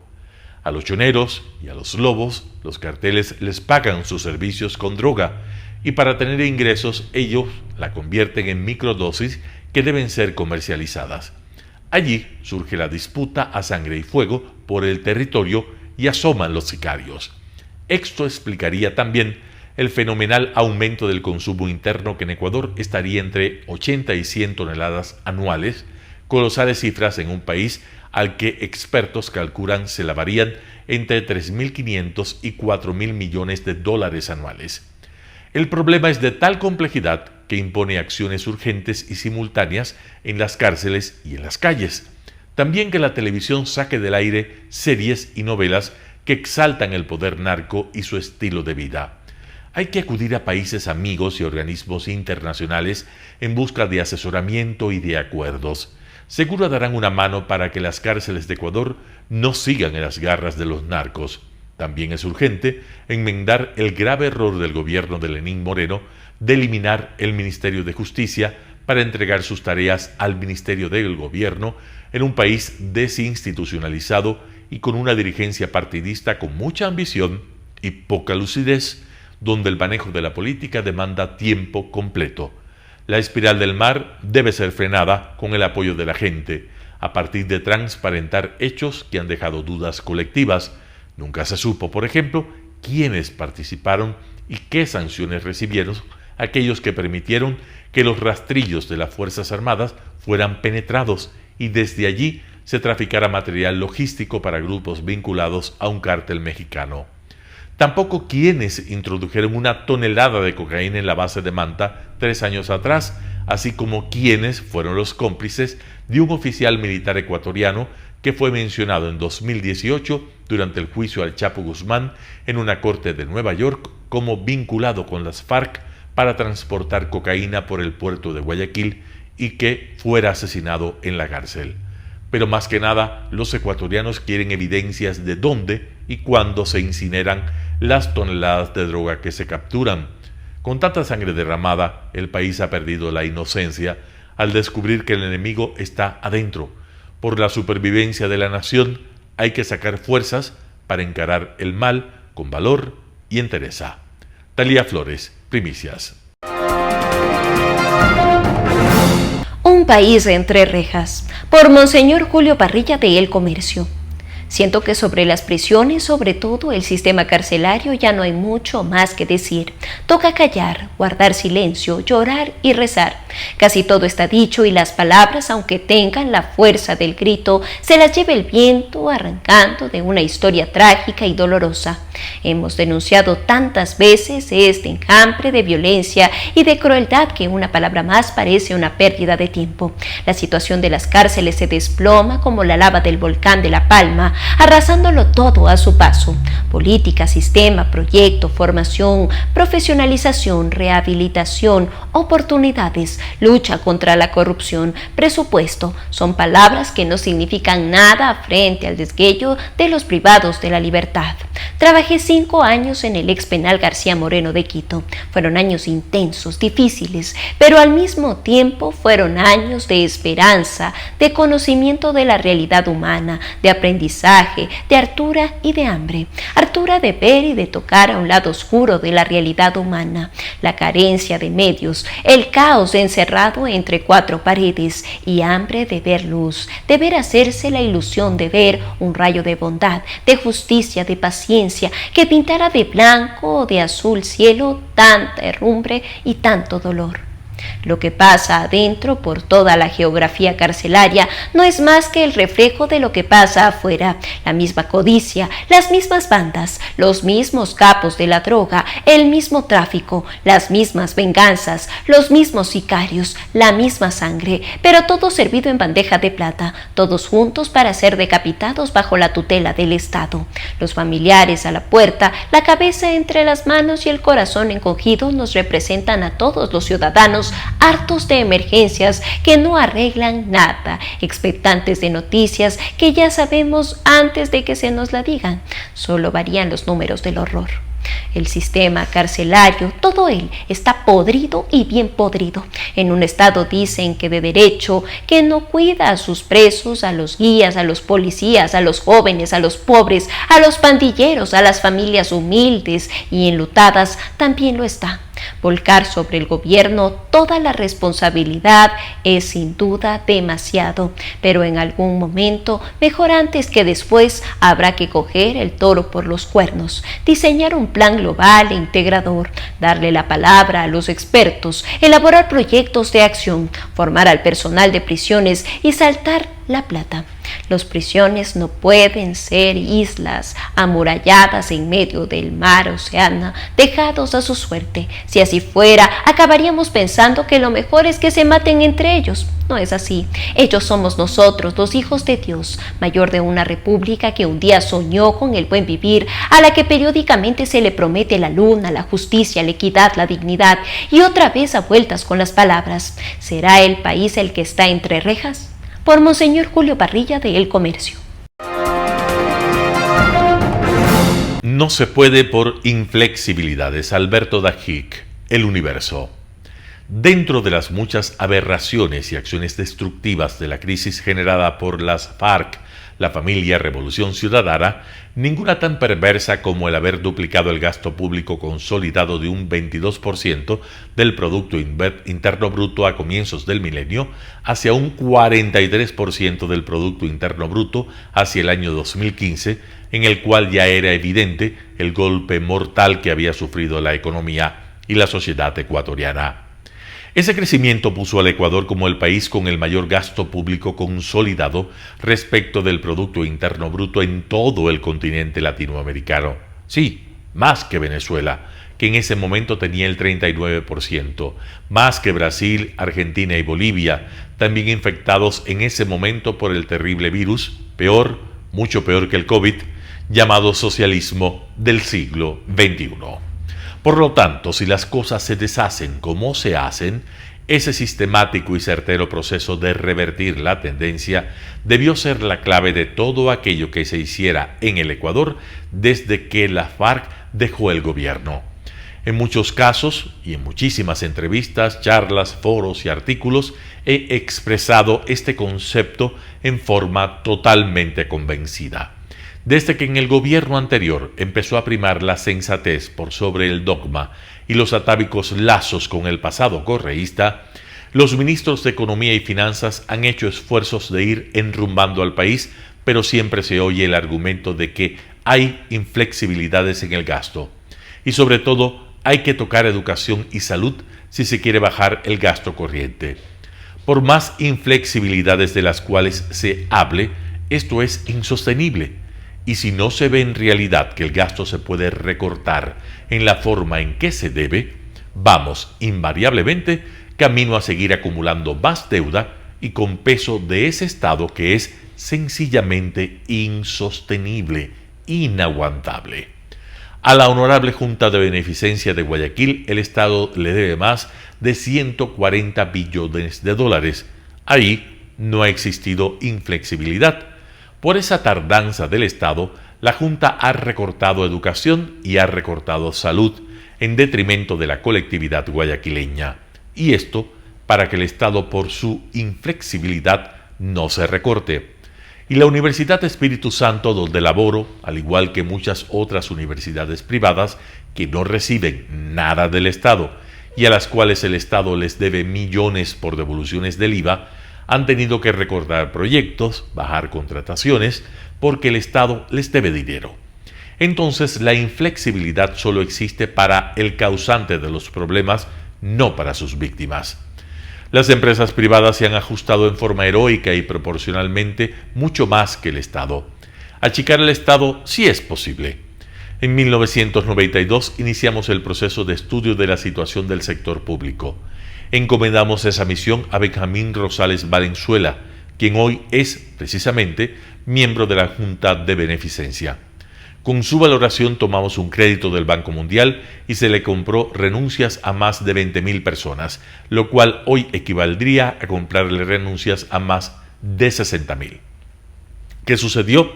A los choneros y a los lobos, los carteles les pagan sus servicios con droga y para tener ingresos ellos la convierten en microdosis que deben ser comercializadas. Allí surge la disputa a sangre y fuego por el territorio y asoman los sicarios. Esto explicaría también el fenomenal aumento del consumo interno que en Ecuador estaría entre 80 y 100 toneladas anuales, colosales cifras en un país al que expertos calculan se lavarían entre 3.500 y 4.000 millones de dólares anuales. El problema es de tal complejidad que impone acciones urgentes y simultáneas en las cárceles y en las calles. También que la televisión saque del aire series y novelas que exaltan el poder narco y su estilo de vida. Hay que acudir a países amigos y organismos internacionales en busca de asesoramiento y de acuerdos. Seguro darán una mano para que las cárceles de Ecuador no sigan en las garras de los narcos. También es urgente enmendar el grave error del gobierno de Lenín Moreno de eliminar el Ministerio de Justicia para entregar sus tareas al Ministerio del Gobierno en un país desinstitucionalizado y con una dirigencia partidista con mucha ambición y poca lucidez, donde el manejo de la política demanda tiempo completo. La espiral del mar debe ser frenada con el apoyo de la gente, a partir de transparentar hechos que han dejado dudas colectivas. Nunca se supo, por ejemplo, quiénes participaron y qué sanciones recibieron aquellos que permitieron que los rastrillos de las Fuerzas Armadas fueran penetrados y desde allí se traficara material logístico para grupos vinculados a un cártel mexicano. Tampoco quienes introdujeron 1 tonelada de cocaína en la base de Manta 3 años atrás, así como quiénes fueron los cómplices de un oficial militar ecuatoriano que fue mencionado en 2018 durante el juicio al Chapo Guzmán en una corte de Nueva York como vinculado con las FARC para transportar cocaína por el puerto de Guayaquil y que fuera asesinado en la cárcel. Pero más que nada, los ecuatorianos quieren evidencias de dónde y cuándo se incineran las toneladas de droga que se capturan. Con tanta sangre derramada, el país ha perdido la inocencia al descubrir que el enemigo está adentro. Por la supervivencia de la nación, hay que sacar fuerzas para encarar el mal con valor y entereza. Talía Flores, Primicias. Un país entre rejas, por Monseñor Julio Parrilla de El Comercio. Siento que sobre las prisiones, sobre todo el sistema carcelario, ya no hay mucho más que decir. Toca callar, guardar silencio, llorar y rezar. Casi todo está dicho y las palabras, aunque tengan la fuerza del grito, se las lleva el viento arrancando de una historia trágica y dolorosa. Hemos denunciado tantas veces este enjambre de violencia y de crueldad que una palabra más parece una pérdida de tiempo. La situación de las cárceles se desploma como la lava del volcán de La Palma, arrasándolo todo a su paso. Política, sistema, proyecto, formación, profesionalización, rehabilitación, oportunidades, lucha contra la corrupción, presupuesto, son palabras que no significan nada frente al desguello de los privados de la libertad. Trabajé 5 años en el ex penal García Moreno de Quito. Fueron años intensos, difíciles, pero al mismo tiempo fueron años de esperanza, de conocimiento de la realidad humana, de aprendizaje, de hartura y de hambre. Hartura de ver y de tocar a un lado oscuro de la realidad humana, la carencia de medios, el caos encerrado entre 4 paredes y hambre de ver luz, de ver hacerse la ilusión de ver un rayo de bondad, de justicia, de paciencia, que pintara de blanco o de azul cielo tanta herrumbre y tanto dolor. Lo que pasa adentro por toda la geografía carcelaria no es más que el reflejo de lo que pasa afuera, la misma codicia, las mismas bandas, los mismos capos de la droga, el mismo tráfico, las mismas venganzas, los mismos sicarios, la misma sangre, pero todo servido en bandeja de plata, todos juntos para ser decapitados bajo la tutela del Estado. Los familiares a la puerta, la cabeza entre las manos y el corazón encogido nos representan a todos los ciudadanos hartos de emergencias que no arreglan nada, expectantes de noticias que ya sabemos antes de que se nos la digan. Solo varían los números del horror. El sistema carcelario, todo él, está podrido y bien podrido. En un estado dicen que de derecho, que no cuida a sus presos, a los guías, a los policías, a los jóvenes, a los pobres, a los pandilleros, a las familias humildes y enlutadas, también lo está. Volcar sobre el gobierno toda la responsabilidad es sin duda demasiado, pero en algún momento, mejor antes que después, habrá que coger el toro por los cuernos, diseñar un plan global e integrador, darle la palabra a los expertos, elaborar proyectos de acción, formar al personal de prisiones y saltar la plata. Las prisiones no pueden ser islas amuralladas en medio del mar océano, dejados a su suerte. Si así fuera, acabaríamos pensando que lo mejor es que se maten entre ellos. No es así. Ellos somos nosotros, los hijos de Dios, mayor de una república que un día soñó con el buen vivir, a la que periódicamente se le promete la luna, la justicia, la equidad, la dignidad, y otra vez a vueltas con las palabras. ¿Será el país el que está entre rejas? Por Monseñor Julio Parrilla de El Comercio. No se puede por inflexibilidades. Alberto Dajic, El Universo. Dentro de las muchas aberraciones y acciones destructivas de la crisis generada por las FARC, la familia Revolución Ciudadana, ninguna tan perversa como el haber duplicado el gasto público consolidado de un 22% del Producto Interno Bruto a comienzos del milenio hacia un 43% del Producto Interno Bruto hacia el año 2015, en el cual ya era evidente el golpe mortal que había sufrido la economía y la sociedad ecuatoriana. Ese crecimiento puso al Ecuador como el país con el mayor gasto público consolidado respecto del Producto Interno Bruto en todo el continente latinoamericano. Sí, más que Venezuela, que en ese momento tenía el 39%, más que Brasil, Argentina y Bolivia, también infectados en ese momento por el terrible virus, peor, mucho peor que el COVID, llamado socialismo del siglo XXI. Por lo tanto, si las cosas se deshacen como se hacen, ese sistemático y certero proceso de revertir la tendencia debió ser la clave de todo aquello que se hiciera en el Ecuador desde que la FARC dejó el gobierno. En muchos casos y en muchísimas entrevistas, charlas, foros y artículos he expresado este concepto en forma totalmente convencida. Desde que en el gobierno anterior empezó a primar la sensatez por sobre el dogma y los atávicos lazos con el pasado correísta, los ministros de Economía y Finanzas han hecho esfuerzos de ir enrumbando al país, pero siempre se oye el argumento de que hay inflexibilidades en el gasto. Y sobre todo, hay que tocar educación y salud si se quiere bajar el gasto corriente. Por más inflexibilidades de las cuales se hable, esto es insostenible. Y si no se ve en realidad que el gasto se puede recortar en la forma en que se debe, vamos invariablemente camino a seguir acumulando más deuda y con peso de ese Estado que es sencillamente insostenible, inaguantable. A la Honorable Junta de Beneficencia de Guayaquil, el Estado le debe más de 140 billones de dólares. Ahí no ha existido inflexibilidad. Por esa tardanza del Estado, la Junta ha recortado educación y ha recortado salud en detrimento de la colectividad guayaquileña. Y esto para que el Estado, por su inflexibilidad, no se recorte. Y la Universidad Espíritu Santo, donde laboro, al igual que muchas otras universidades privadas que no reciben nada del Estado y a las cuales el Estado les debe millones por devoluciones del IVA, han tenido que recortar proyectos, bajar contrataciones, porque el Estado les debe dinero. Entonces, la inflexibilidad solo existe para el causante de los problemas, no para sus víctimas. Las empresas privadas se han ajustado en forma heroica y proporcionalmente mucho más que el Estado. Achicar el Estado sí es posible. En 1992 iniciamos el proceso de estudio de la situación del sector público. Encomendamos esa misión a Benjamín Rosales Valenzuela, quien hoy es, precisamente, miembro de la Junta de Beneficencia. Con su valoración tomamos un crédito del Banco Mundial y se le compró renuncias a más de 20.000 personas, lo cual hoy equivaldría a comprarle renuncias a más de 60.000. ¿Qué sucedió?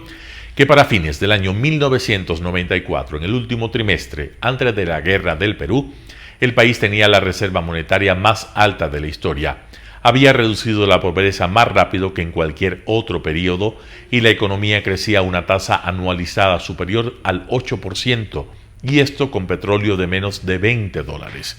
Que para fines del año 1994, en el último trimestre, antes de la guerra del Perú, el país tenía la reserva monetaria más alta de la historia, había reducido la pobreza más rápido que en cualquier otro periodo y la economía crecía a una tasa anualizada superior al 8%, y esto con petróleo de menos de $20.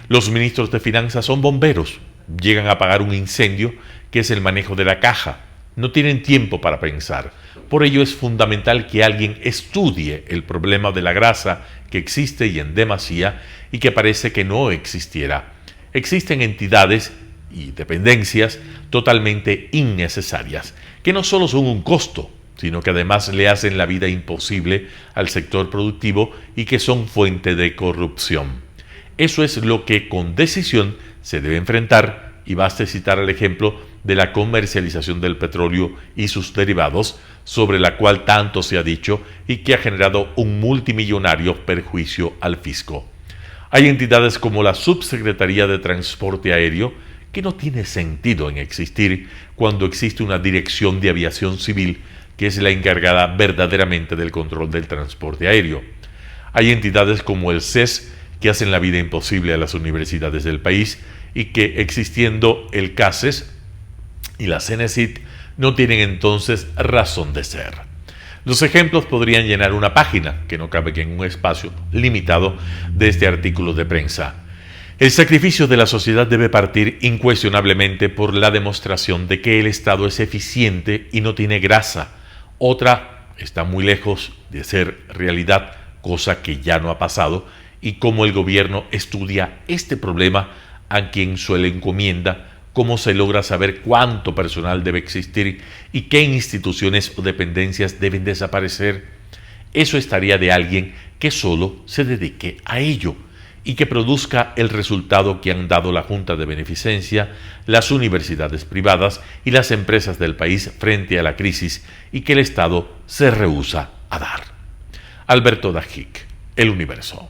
Los ministros de Finanzas son bomberos, llegan a apagar un incendio que es el manejo de la caja. No tienen tiempo para pensar. Por ello es fundamental que alguien estudie el problema de la grasa que existe y en demasía y que parece que no existiera. Existen entidades y dependencias totalmente innecesarias, que no solo son un costo, sino que además le hacen la vida imposible al sector productivo y que son fuente de corrupción. Eso es lo que con decisión se debe enfrentar, y baste citar el ejemplo de la comercialización del petróleo y sus derivados, sobre la cual tanto se ha dicho y que ha generado un multimillonario perjuicio al fisco. Hay entidades como la Subsecretaría de Transporte Aéreo, que no tiene sentido en existir cuando existe una Dirección de Aviación Civil que es la encargada verdaderamente del control del transporte aéreo. Hay entidades como el CES que hacen la vida imposible a las universidades del país y que, existiendo el CACES y la CENESID, no tienen entonces razón de ser. Los ejemplos podrían llenar una página, que no cabe que en un espacio limitado de este artículo de prensa. El sacrificio de la sociedad debe partir incuestionablemente por la demostración de que el Estado es eficiente y no tiene grasa. Otra está muy lejos de ser realidad, cosa que ya no ha pasado, y cómo el gobierno estudia este problema, a quien suele encomienda, cómo se logra saber cuánto personal debe existir y qué instituciones o dependencias deben desaparecer. Eso estaría de alguien que solo se dedique a ello y que produzca el resultado que han dado la Junta de Beneficencia, las universidades privadas y las empresas del país frente a la crisis y que el Estado se rehúsa a dar. Alberto Dajic, El Universo.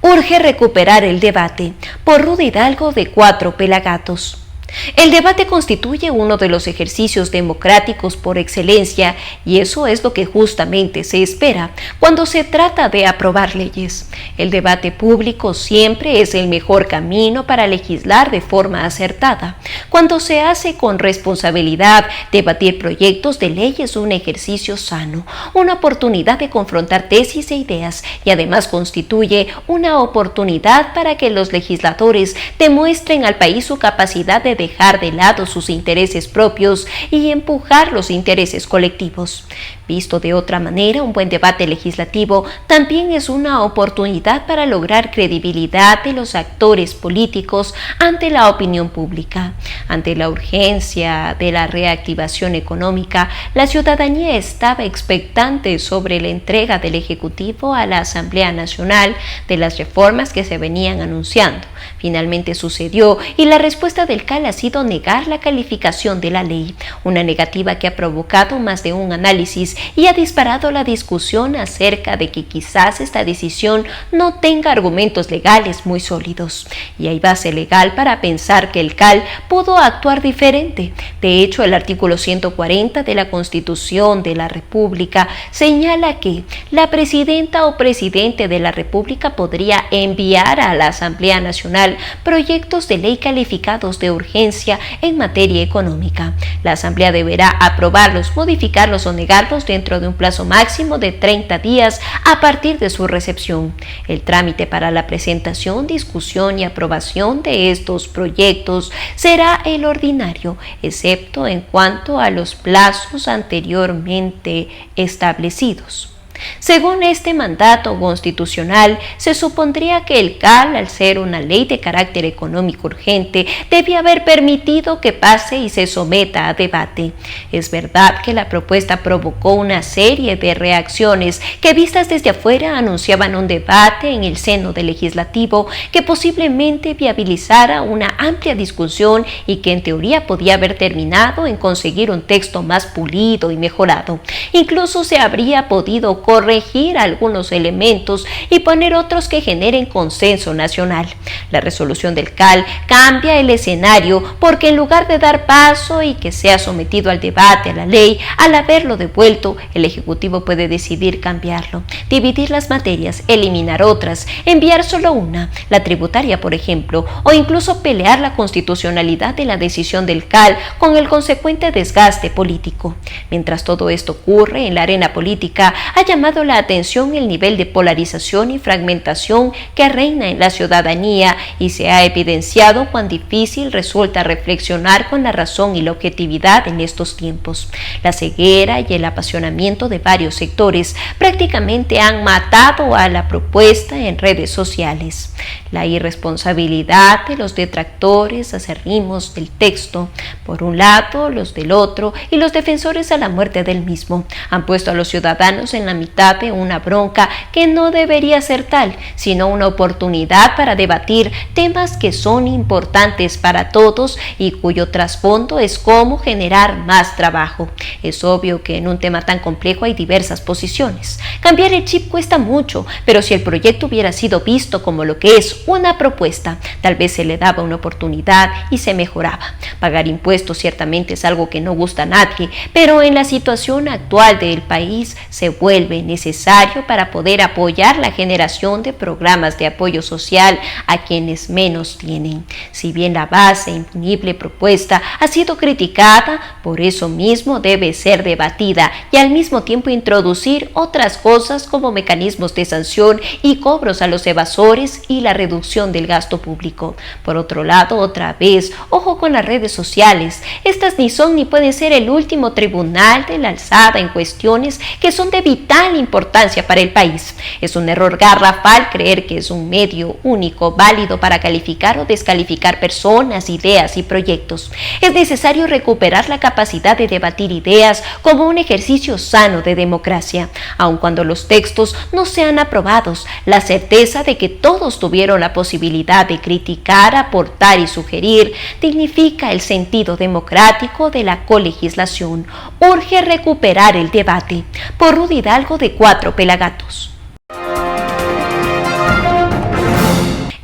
Urge recuperar el debate, por Ruda Hidalgo de Cuatro Pelagatos. El debate constituye uno de los ejercicios democráticos por excelencia y eso es lo que justamente se espera cuando se trata de aprobar leyes. El debate público siempre es el mejor camino para legislar de forma acertada. Cuando se hace con responsabilidad, debatir proyectos de ley es un ejercicio sano, una oportunidad de confrontar tesis e ideas y además constituye una oportunidad para que los legisladores demuestren al país su capacidad de dejar de lado sus intereses propios y empujar los intereses colectivos. Visto de otra manera, un buen debate legislativo también es una oportunidad para lograr credibilidad de los actores políticos ante la opinión pública. Ante la urgencia de la reactivación económica, la ciudadanía estaba expectante sobre la entrega del Ejecutivo a la Asamblea Nacional de las reformas que se venían anunciando. Finalmente sucedió y la respuesta del CAL ha sido negar la calificación de la ley, una negativa que ha provocado más de un análisis y ha disparado la discusión acerca de que quizás esta decisión no tenga argumentos legales muy sólidos. Y hay base legal para pensar que el CAL pudo actuar diferente. De hecho, el artículo 140 de la Constitución de la República señala que la presidenta o presidente de la República podría enviar a la Asamblea Nacional proyectos de ley calificados de urgencia en materia económica. La Asamblea deberá aprobarlos, modificarlos o negarlos dentro de un plazo máximo de 30 días a partir de su recepción. El trámite para la presentación, discusión y aprobación de estos proyectos será el ordinario, excepto en cuanto a los plazos anteriormente establecidos. Según este mandato constitucional, se supondría que el CAL, al ser una ley de carácter económico urgente, debía haber permitido que pase y se someta a debate. Es verdad que la propuesta provocó una serie de reacciones que vistas desde afuera anunciaban un debate en el seno del legislativo que posiblemente viabilizara una amplia discusión y que en teoría podía haber terminado en conseguir un texto más pulido y mejorado. Incluso se habría podido corregir algunos elementos y poner otros que generen consenso nacional. La resolución del CAL cambia el escenario porque en lugar de dar paso y que sea sometido al debate a la ley, al haberlo devuelto, el Ejecutivo puede decidir cambiarlo, dividir las materias, eliminar otras, enviar solo una, la tributaria por ejemplo, o incluso pelear la constitucionalidad de la decisión del CAL con el consecuente desgaste político. Mientras todo esto ocurre en la arena política, ha llamado la atención el nivel de polarización y fragmentación que reina en la ciudadanía y se ha evidenciado cuán difícil resulta reflexionar con la razón y la objetividad en estos tiempos. La ceguera y el apasionamiento de varios sectores prácticamente han matado a la propuesta en redes sociales. La irresponsabilidad de los detractores acérrimos del texto, por un lado, los del otro, y los defensores a la muerte del mismo, han puesto a los ciudadanos en la mitad de una bronca que no debería ser tal, sino una oportunidad para debatir temas que son importantes para todos y cuyo trasfondo es cómo generar más trabajo. Es obvio que en un tema tan complejo hay diversas posiciones. Cambiar el chip cuesta mucho, pero si el proyecto hubiera sido visto como lo que es una propuesta, tal vez se le daba una oportunidad y se mejoraba. Pagar impuestos ciertamente es algo que no gusta a nadie, pero en la situación actual del país se vuelve necesario para poder apoyar la generación de programas de apoyo social a quienes menos tienen. Si bien la base imponible propuesta ha sido criticada, por eso mismo debe ser debatida y al mismo tiempo introducir otras cosas como mecanismos de sanción y cobros a los evasores y la reducción del gasto público. Por otro lado, otra vez, ojo con las redes sociales. Estas ni son ni pueden ser el último tribunal de la alzada en cuestiones que son de vital vital importancia para el país. Es un error garrafal creer que es un medio único, válido para calificar o descalificar personas, ideas y proyectos. Es necesario recuperar la capacidad de debatir ideas como un ejercicio sano de democracia. Aun cuando los textos no sean aprobados, la certeza de que todos tuvieron la posibilidad de criticar, aportar y sugerir dignifica el sentido democrático de la colegislación. Urge recuperar el debate. Por Rudy Hidalgo de Cuatro Pelagatos.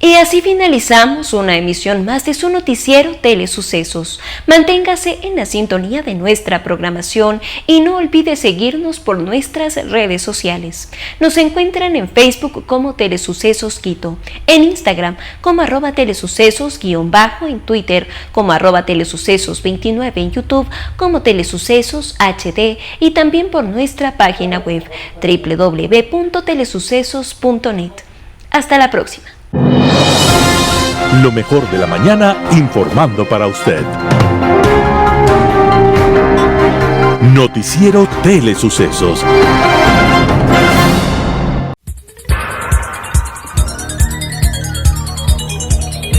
Y así finalizamos una emisión más de su noticiero Telesucesos. Manténgase en la sintonía de nuestra programación y no olvide seguirnos por nuestras redes sociales. Nos encuentran en Facebook como Telesucesos Quito, en Instagram como @telesucesos_, en Twitter como @telesucesos29, en YouTube como Telesucesos HD y también por nuestra página web www.telesucesos.net. Hasta la próxima. Lo mejor de la mañana informando para usted. Noticiero Telesucesos.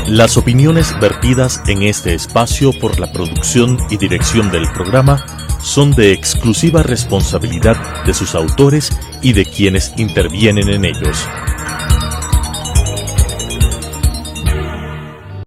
Las opiniones vertidas en este espacio por la producción y dirección del programa son de exclusiva responsabilidad de sus autores y de quienes intervienen en ellos.